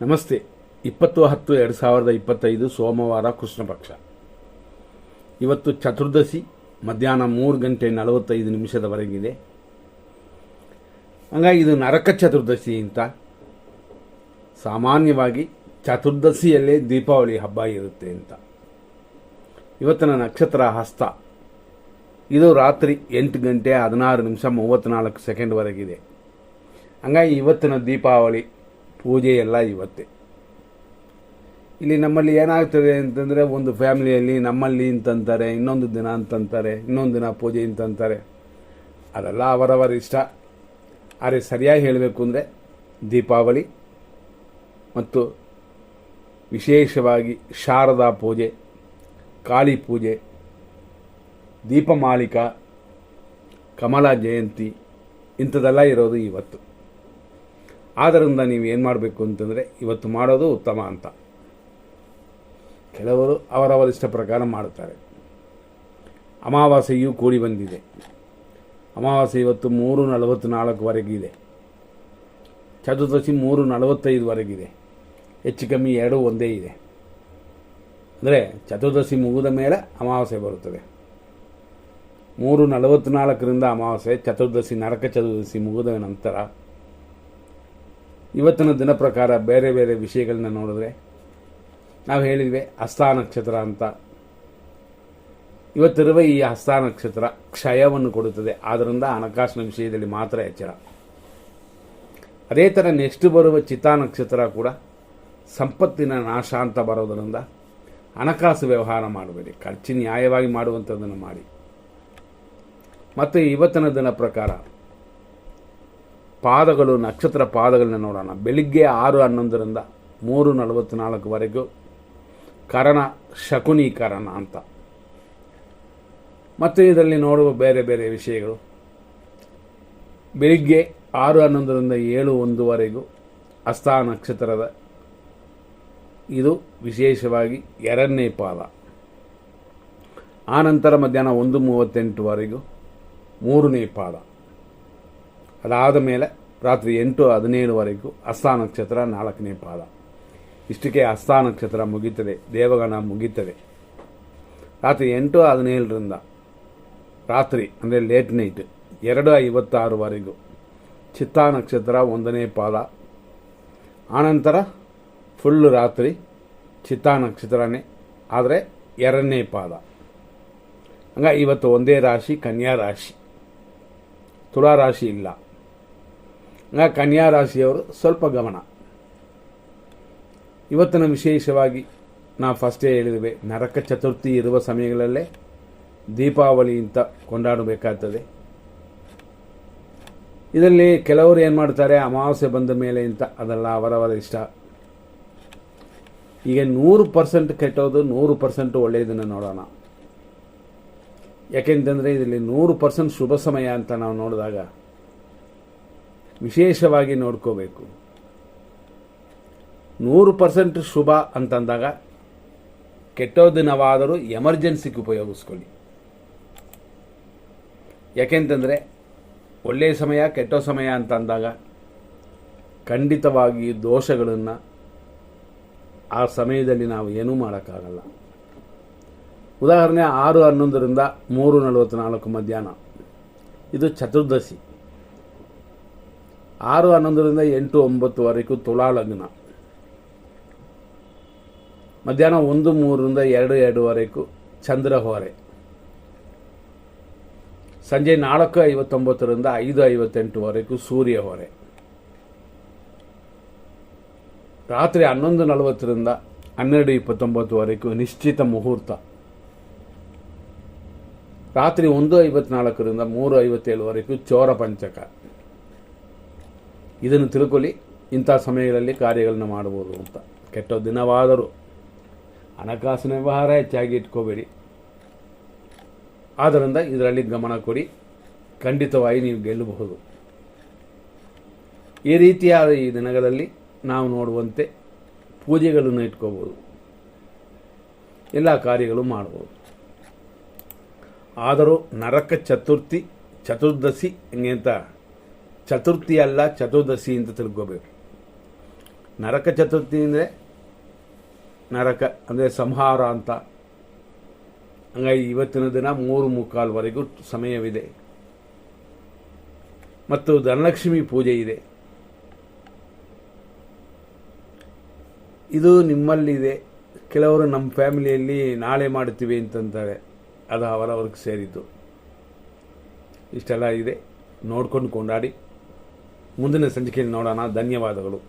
ನಮಸ್ತೆ. 20/10/2025 ಸೋಮವಾರ ಕೃಷ್ಣ ಪಕ್ಷ. ಇವತ್ತು ಚತುರ್ದಶಿ ಮಧ್ಯಾಹ್ನ 3:45 ಹಂಗಾಗಿ ಇದು ನರಕ ಚತುರ್ದಶಿ ಅಂತ. ಸಾಮಾನ್ಯವಾಗಿ ಚತುರ್ದಶಿಯಲ್ಲೇ ದೀಪಾವಳಿ ಹಬ್ಬ ಇರುತ್ತೆ ಅಂತ. ಇವತ್ತಿನ ನಕ್ಷತ್ರ ಹಸ್ತ. ಇದು ರಾತ್ರಿ 8:16:34 ಹಂಗಾಗಿ ಇವತ್ತಿನ ದೀಪಾವಳಿ ಪೂಜೆ ಎಲ್ಲ ಇವತ್ತೇ. ಇಲ್ಲಿ ನಮ್ಮಲ್ಲಿ ಏನಾಗ್ತದೆ ಅಂತಂದರೆ, ಒಂದು ಫ್ಯಾಮಿಲಿಯಲ್ಲಿ ನಮ್ಮಲ್ಲಿ ಅಂತಂತಾರೆ, ಇನ್ನೊಂದು ದಿನ ಅಂತಂತಾರೆ, ಇನ್ನೊಂದು ದಿನ ಪೂಜೆ ಅಂತಂತಾರೆ. ಅದೆಲ್ಲ ಅವರವರ ಇಷ್ಟ. ಆದರೆ ಸರಿಯಾಗಿ ಹೇಳಬೇಕು ಅಂದರೆ ದೀಪಾವಳಿ ಮತ್ತು ವಿಶೇಷವಾಗಿ ಶಾರದಾ ಪೂಜೆ, ಕಾಳಿ ಪೂಜೆ, ದೀಪಮಾಲಿಕ, ಕಮಲ ಜಯಂತಿ ಇಂಥದ್ದೆಲ್ಲ ಇರೋದು ಇವತ್ತು. ಆದ್ದರಿಂದ ನೀವು ಏನು ಮಾಡಬೇಕು ಅಂತಂದರೆ ಇವತ್ತು ಮಾಡೋದು ಉತ್ತಮ ಅಂತ. ಕೆಲವರು ಅವರವರ ಇಷ್ಟ ಪ್ರಕಾರ ಮಾಡುತ್ತಾರೆ. ಅಮಾವಾಸ್ಯೆಯೂ ಕೂಡಿ ಬಂದಿದೆ. ಅಮಾವಾಸ್ಯೆ ಇವತ್ತು 3:44 ಚತುರ್ದಶಿ 3:45 ಹೆಚ್ಚು ಕಮ್ಮಿ 2 ಒಂದೇ ಇದೆ. ಅಂದರೆ ಚತುರ್ದಶಿ ಮುಗಿದ ಮೇಲೆ ಅಮಾವಾಸ್ಯೆ ಬರುತ್ತದೆ. 3:44 ಅಮಾವಾಸ್ಯೆ, ಚತುರ್ದಶಿ ನರಕ ಚತುರ್ದಶಿ ಮುಗಿದ ನಂತರ ಇವತ್ತಿನ ದಿನ ಪ್ರಕಾರ ಬೇರೆ ಬೇರೆ ವಿಷಯಗಳನ್ನ ನೋಡಿದ್ರೆ, ನಾವು ಹೇಳಿದ್ವಿ ಹಸ್ತ ನಕ್ಷತ್ರ ಅಂತ. ಇವತ್ತಿರುವ ಈ ಹಸ್ತ ನಕ್ಷತ್ರ ಕ್ಷಯವನ್ನು ಕೊಡುತ್ತದೆ. ಆದ್ದರಿಂದ ಹಣಕಾಸಿನ ವಿಷಯದಲ್ಲಿ ಮಾತ್ರ ಎಚ್ಚರ. ಅದೇ ಥರ ನೆಕ್ಸ್ಟ್ ಬರುವ ಚಿತಾ ನಕ್ಷತ್ರ ಕೂಡ ಸಂಪತ್ತಿನ ನಾಶ ಅಂತ ಬರೋದರಿಂದ ಹಣಕಾಸು ವ್ಯವಹಾರ ಮಾಡಬೇಡಿ. ಖರ್ಚು ನ್ಯಾಯವಾಗಿ ಮಾಡುವಂಥದ್ದನ್ನು ಮಾಡಿ. ಮತ್ತು ಇವತ್ತಿನ ದಿನ ಪ್ರಕಾರ ಪಾದಗಳು, ನಕ್ಷತ್ರ ಪಾದಗಳನ್ನ ನೋಡೋಣ. ಬೆಳಿಗ್ಗೆ 6:11 3:44 ಕರಣ ಶಕುನಿ ಕರಣ ಅಂತ. ಮತ್ತು ಇದರಲ್ಲಿ ನೋಡುವ ಬೇರೆ ಬೇರೆ ವಿಷಯಗಳು, ಬೆಳಿಗ್ಗೆ 6:11 7:01 ಹಸ್ತ ನಕ್ಷತ್ರದ ಇದು ವಿಶೇಷವಾಗಿ 2ನೇ ಪಾದ. ಆನಂತರ ಮಧ್ಯಾಹ್ನ 1:38 3ನೇ ಪಾದ. ಅದಾದ ಮೇಲೆ ರಾತ್ರಿ 8:17 ಹಸ್ತ ನಕ್ಷತ್ರ 4ನೇ ಪಾದ. ಇಷ್ಟಕ್ಕೆ ಹಸ್ತ ನಕ್ಷತ್ರ ಮುಗೀತದೆ, ದೇವಗಣ ಮುಗೀತದೆ. ರಾತ್ರಿ 8:17 ರಾತ್ರಿ ಅಂದರೆ ಲೇಟ್ ನೈಟ್ 2:56 ಚಿತ್ತಾ ನಕ್ಷತ್ರ 1ನೇ ಪಾದ. ಆನಂತರ ಫುಲ್ಲು ರಾತ್ರಿ ಚಿತ್ತಾ ನಕ್ಷತ್ರನೇ, ಆದರೆ 2ನೇ ಪಾದ. ಹಂಗಾಗಿ ಇವತ್ತು ಒಂದೇ ರಾಶಿ ಕನ್ಯಾ ರಾಶಿ, ತುಲಾ ರಾಶಿ ಇಲ್ಲ. ಹಂಗಾಗಿ ಕನ್ಯಾ ರಾಶಿಯವರು ಸ್ವಲ್ಪ ಗಮನ. ಇವತ್ತಿನ ವಿಶೇಷವಾಗಿ ನಾವು ಫಸ್ಟೇ ಹೇಳಿದ್ವಿ, ನರಕ ಚತುರ್ಥಿ ಇರುವ ಸಮಯಗಳಲ್ಲೇ ದೀಪಾವಳಿ ಅಂತ ಕೊಂಡಾಡಬೇಕಾಗ್ತದೆ. ಇದರಲ್ಲಿ ಕೆಲವರು ಏನು ಮಾಡ್ತಾರೆ, ಅಮಾವಾಸ್ಯೆ ಬಂದ ಮೇಲೆ ಅಂತ. ಅದೆಲ್ಲ ಅವರವರ ಇಷ್ಟ. ಈಗ 100% ಕೆಟ್ಟೋದು, 100% ಒಳ್ಳೆಯದನ್ನು ನೋಡೋಣ. ಯಾಕೆಂತಂದರೆ ಇದರಲ್ಲಿ 100% ಶುಭ ಸಮಯ ಅಂತ ನಾವು ನೋಡಿದಾಗ ವಿಶೇಷವಾಗಿ ನೋಡ್ಕೋಬೇಕು. 100% ಶುಭ ಅಂತಂದಾಗ ಕೆಟ್ಟೋ ದಿನವಾದರೂ ಎಮರ್ಜೆನ್ಸಿಗೆ ಉಪಯೋಗಿಸ್ಕೊಳ್ಳಿ. ಯಾಕೆಂತಂದರೆ ಒಳ್ಳೆಯ ಸಮಯ ಕೆಟ್ಟೋ ಸಮಯ ಅಂತ ಅಂದಾಗ ಖಂಡಿತವಾಗಿ ದೋಷಗಳನ್ನು ಆ ಸಮಯದಲ್ಲಿ ನಾವು ಏನೂ ಮಾಡೋಕ್ಕಾಗಲ್ಲ. ಉದಾಹರಣೆ 6:11 3:44 ಮಧ್ಯಾಹ್ನ ಇದು ಚತುರ್ದಶಿ. 6:11 8:09 ತುಲಾ ಲಗ್ನ. ಮಧ್ಯಾಹ್ನ 1:03 2:02 ಚಂದ್ರ ಹೊರೆ. ಸಂಜೆ 4:59 5:58 ಸೂರ್ಯ ಹೊರೆ. ರಾತ್ರಿ 11:40 12:29 ನಿಶ್ಚಿತ ಮುಹೂರ್ತ. ರಾತ್ರಿ 1:54 3:57 ಚೋರ ಪಂಚಕ. ಇದನ್ನು ತಿಳ್ಕೊಳ್ಳಿ. ಇಂಥ ಸಮಯಗಳಲ್ಲಿ ಕಾರ್ಯಗಳನ್ನು ಮಾಡ್ಬೋದು ಅಂತ. ಕೆಟ್ಟ ದಿನವಾದರೂ ಹಣಕಾಸಿನ ವ್ಯವಹಾರ ಹೆಚ್ಚಾಗಿ ಇಟ್ಕೋಬೇಡಿ. ಆದ್ದರಿಂದ ಇದರಲ್ಲಿ ಗಮನ ಕೊಡಿ. ಖಂಡಿತವಾಗಿ ನೀವು ಗೆಲ್ಲಬಹುದು. ಈ ರೀತಿಯಾದ ಈ ದಿನಗಳಲ್ಲಿ ನಾವು ನೋಡುವಂತೆ ಪೂಜೆಗಳನ್ನು ಇಟ್ಕೋಬೋದು, ಎಲ್ಲ ಕಾರ್ಯಗಳು ಮಾಡ್ಬೋದು. ಆದರೂ ನರಕ ಚತುರ್ದಶಿ ಹೆಂಗೆ ಅಂತ, ಚತುರ್ಥಿ ಅಲ್ಲ ಚತುರ್ದಶಿ ಅಂತ ತಿಳ್ಕೋಬೇಕು. ನರಕ ಚತುರ್ಥಿ ಅಂದರೆ ನರಕ ಅಂದರೆ ಸಂಹಾರ ಅಂತ. ಹಂಗಾಗಿ ಇವತ್ತಿನ ದಿನ 3:45ವರೆಗೂ ಸಮಯವಿದೆ. ಮತ್ತು ಧನಲಕ್ಷ್ಮಿ ಪೂಜೆ ಇದೆ. ಇದು ನಿಮ್ಮಲ್ಲಿದೆ. ಕೆಲವರು ನಮ್ಮ ಫ್ಯಾಮಿಲಿಯಲ್ಲಿ ನಾಳೆ ಮಾಡ್ತೀವಿ ಅಂತಂತಾರೆ, ಅದು ಅವರವ್ರಿಗೆ ಸೇರಿದ್ದು. ಇಷ್ಟೆಲ್ಲ ಇದೆ, ನೋಡ್ಕೊಂಡು ಕೊಂಡಾಡಿ. ಮುಂದಿನ ಸಂಚಿಕೆಯಲ್ಲಿ ನೋಡೋಣ. ಧನ್ಯವಾದಗಳು.